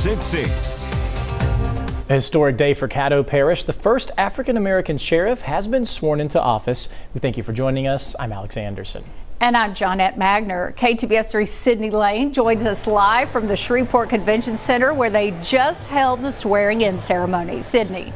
At 6. A historic day for Caddo Parish. The first African-American sheriff has been sworn into office. We thank you for joining us. I'm Alex Anderson. And I'm Johnette Magner. KTBS 3's Sydney Lane joins us live from the Shreveport Convention Center, where they just held the swearing-in ceremony. Sydney.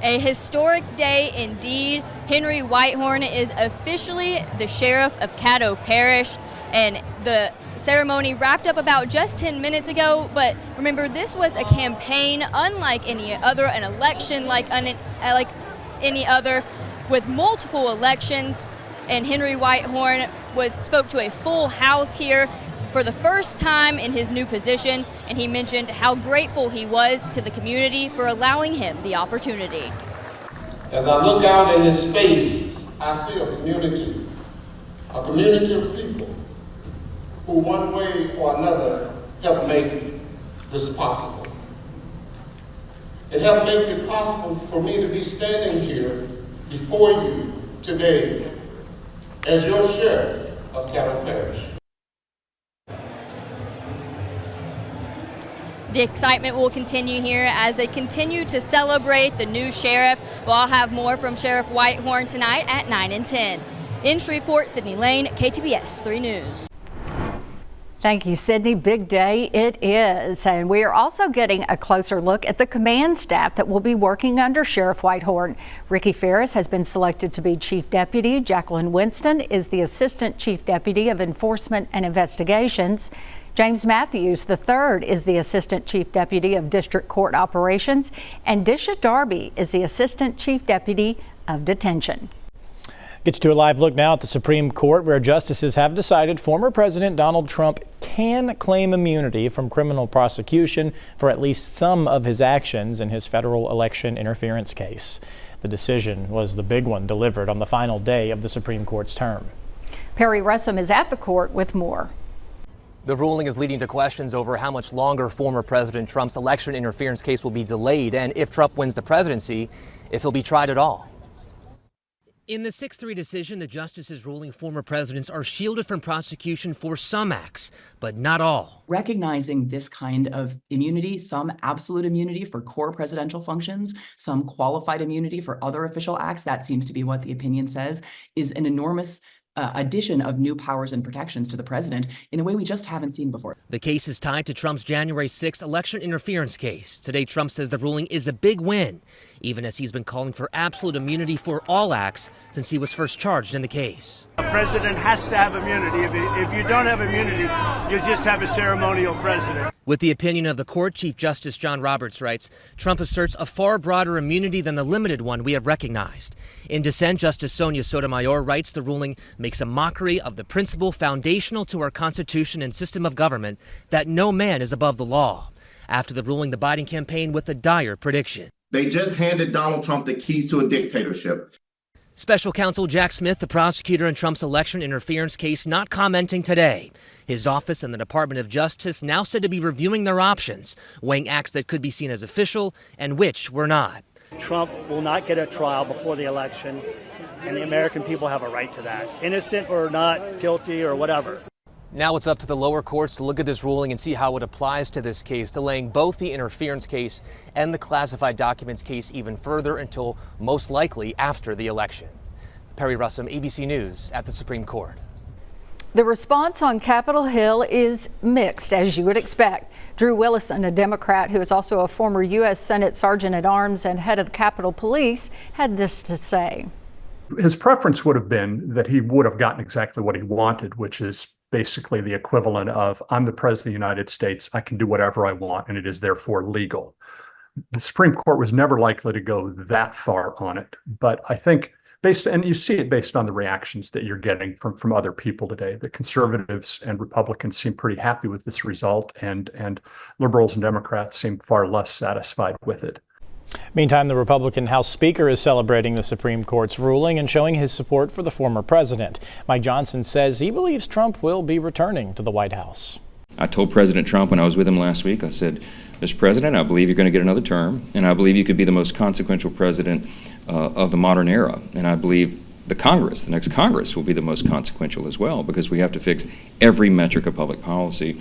A historic day indeed. Henry Whitehorn is officially the sheriff of Caddo Parish, and the ceremony wrapped up about just 10 minutes ago. But remember, this was a campaign unlike any other, an election like any other, with multiple elections. And Henry Whitehorn spoke to a full house here for the first time in his new position, and he mentioned how grateful he was to the community for allowing him the opportunity. As I look out in this space, I see a community of people who one way or another helped make this possible. It helped make it possible for me to be standing here before you today as your sheriff of Caddo Parish. The excitement will continue here as they continue to celebrate the new sheriff. But I'll have more from Sheriff Whitehorn tonight at 9 and 10. In Shreveport, Sydney Lane, KTBS 3 News. Thank you, Sydney. Big day it is. And we are also getting a closer look at the command staff that will be working under Sheriff Whitehorn. Ricky Ferris has been selected to be Chief Deputy. Jacqueline Winston is the Assistant Chief Deputy of Enforcement and Investigations. James Matthews III is the Assistant Chief Deputy of District Court Operations. And Disha Darby is the Assistant Chief Deputy of Detention. Get you to a live look now at the Supreme Court, where justices have decided former President Donald Trump can claim immunity from criminal prosecution for at least some of his actions in his federal election interference case. The decision was the big one delivered on the final day of the Supreme Court's term. Perry Russum is at the court with more. The ruling is leading to questions over how much longer former President Trump's election interference case will be delayed, and if Trump wins the presidency, if he'll be tried at all. In the 6-3 decision, the justices ruling former presidents are shielded from prosecution for some acts, but not all. Recognizing this kind of immunity, some absolute immunity for core presidential functions, some qualified immunity for other official acts, that seems to be what the opinion says, is an enormous addition of new powers and protections to the president in a way we just haven't seen before. The case is tied to Trump's January 6th election interference case. Today, Trump says the ruling is a big win, even as he's been calling for absolute immunity for all acts since he was first charged in the case. A president has to have immunity. If you don't have immunity, you just have a ceremonial president. With the opinion of the court, Chief Justice John Roberts writes, Trump asserts a far broader immunity than the limited one we have recognized. In dissent, Justice Sonia Sotomayor writes the ruling makes a mockery of the principle foundational to our Constitution and system of government that no man is above the law. After the ruling, the Biden campaign with a dire prediction. They just handed Donald Trump the keys to a dictatorship. Special counsel Jack Smith, the prosecutor in Trump's election interference case, not commenting today. His office and the Department of Justice now said to be reviewing their options, weighing acts that could be seen as official and which were not. Trump will not get a trial before the election, and the American people have a right to that, innocent or not, guilty or whatever. Now it's up to the lower courts to look at this ruling and see how it applies to this case, delaying both the interference case and the classified documents case even further until most likely after the election. Perry Russum, ABC News at the Supreme Court. The response on Capitol Hill is mixed, as you would expect. Drew Willison, a Democrat who is also a former U.S. Senate Sergeant at Arms and head of the Capitol Police, had this to say. His preference would have been that he would have gotten exactly what he wanted, which is basically the equivalent of, I'm the President of the United States, I can do whatever I want, and it is therefore legal. The Supreme Court was never likely to go that far on it. But I think and you see it based on the reactions that you're getting from other people today. The conservatives and Republicans seem pretty happy with this result, and liberals and Democrats seem far less satisfied with it. Meantime, the Republican House Speaker is celebrating the Supreme Court's ruling and showing his support for the former president. Mike Johnson says he believes Trump will be returning to the White House. I told President Trump when I was with him last week, I said, Mr. President, I believe you're going to get another term, and I believe you could be the most consequential president of the modern era. And I believe the next Congress will be the most consequential as well, because we have to fix every metric of public policy.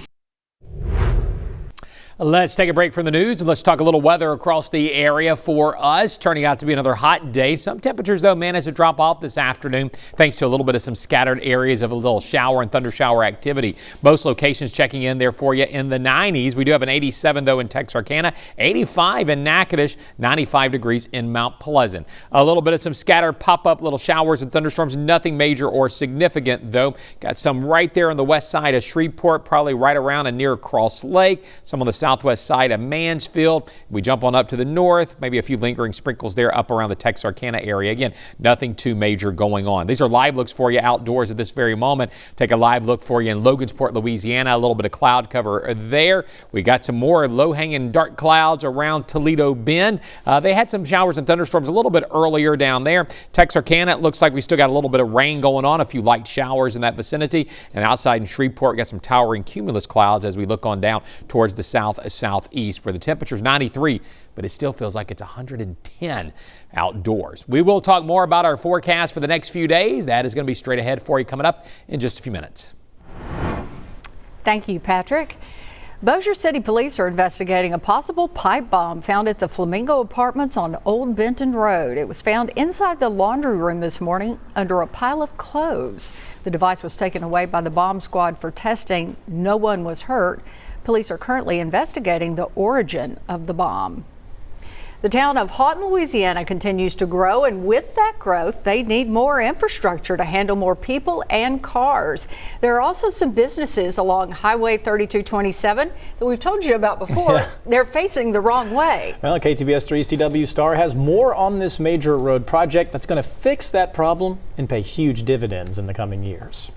Let's take a break from the news and let's talk a little weather across the area for us. Turning out to be another hot day. Some temperatures, though, managed to drop off this afternoon thanks to a little bit of some scattered areas of a little shower and thunder shower activity. Most locations checking in there for you in the 90s. We do have an 87, though, in Texarkana, 85 in Natchitoches, 95 degrees in Mount Pleasant. A little bit of some scattered pop-up little showers and thunderstorms. Nothing major or significant, though. Got some right there on the west side of Shreveport, probably right around and near Cross Lake. Some on the southwest side of Mansfield. We jump on up to the north, maybe a few lingering sprinkles there up around the Texarkana area. Again, nothing too major going on. These are live looks for you outdoors at this very moment. Take a live look for you in Logansport, Louisiana. A little bit of cloud cover there. We got some more low-hanging dark clouds around Toledo Bend. They had some showers and thunderstorms a little bit earlier down there. Texarkana, it looks like we still got a little bit of rain going on, a few light showers in that vicinity. And outside in Shreveport, got some towering cumulus clouds as we look on down towards the southeast, where the temperature's 93, but it still feels like it's 110 outdoors. We will talk more about our forecast for the next few days. That is going to be straight ahead for you coming up in just a few minutes. Thank you, Patrick. Bossier City Police are investigating a possible pipe bomb found at the Flamingo Apartments on Old Benton Road. It was found inside the laundry room this morning under a pile of clothes. The device was taken away by the bomb squad for testing. No one was hurt. Police are currently investigating the origin of the bomb. The town of Haughton, Louisiana continues to grow, and with that growth, they need more infrastructure to handle more people and cars. There are also some businesses along Highway 3227 that we've told you about before. Yeah. They're facing the wrong way. Well, KTBS 3 CW Star has more on this major road project that's going to fix that problem and pay huge dividends in the coming years.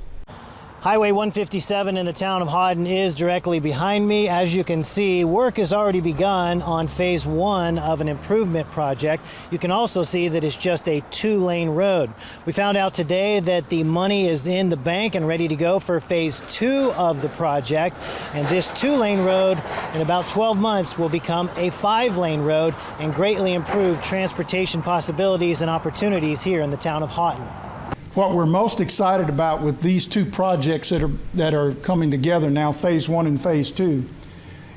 Highway 157 in the town of Haughton is directly behind me. As you can see, work has already begun on phase 1 of an improvement project. You can also see that it's just a 2-lane road. We found out today that the money is in the bank and ready to go for phase 2 of the project. And this 2-lane road in about 12 months will become a 5-lane road and greatly improve transportation possibilities and opportunities here in the town of Haughton. What we're most excited about with these two projects that are coming together now, phase 1 and phase 2,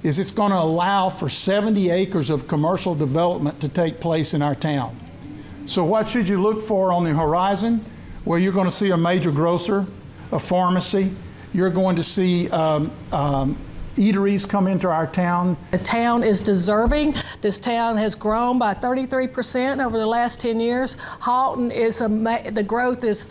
is it's going to allow for 70 acres of commercial development to take place in our town. So what should you look for on the horizon? Well, you're going to see a major grocer, a pharmacy. You're going to see eateries come into our town. The town is deserving. This town has grown by 33% over the last 10 years. Haughton is the growth is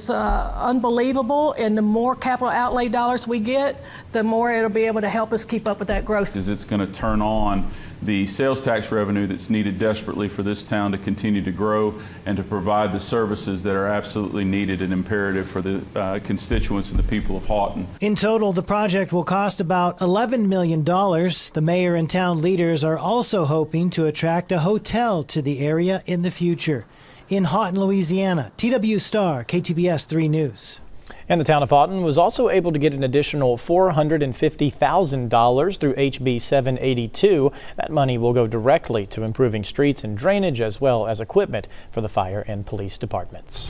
unbelievable, and the more capital outlay dollars we get, the more it'll be able to help us keep up with that growth. It's going to turn on the sales tax revenue that's needed desperately for this town to continue to grow and to provide the services that are absolutely needed and imperative for the constituents and the people of Haughton. In total, the project will cost about $11 million. The mayor and town leaders are also hoping to attract a hotel to the area in the future. In Haughton, Louisiana, TW Star, KTBS 3 News. And the town of Haughton was also able to get an additional $450,000 through HB 782. That money will go directly to improving streets and drainage as well as equipment for the fire and police departments.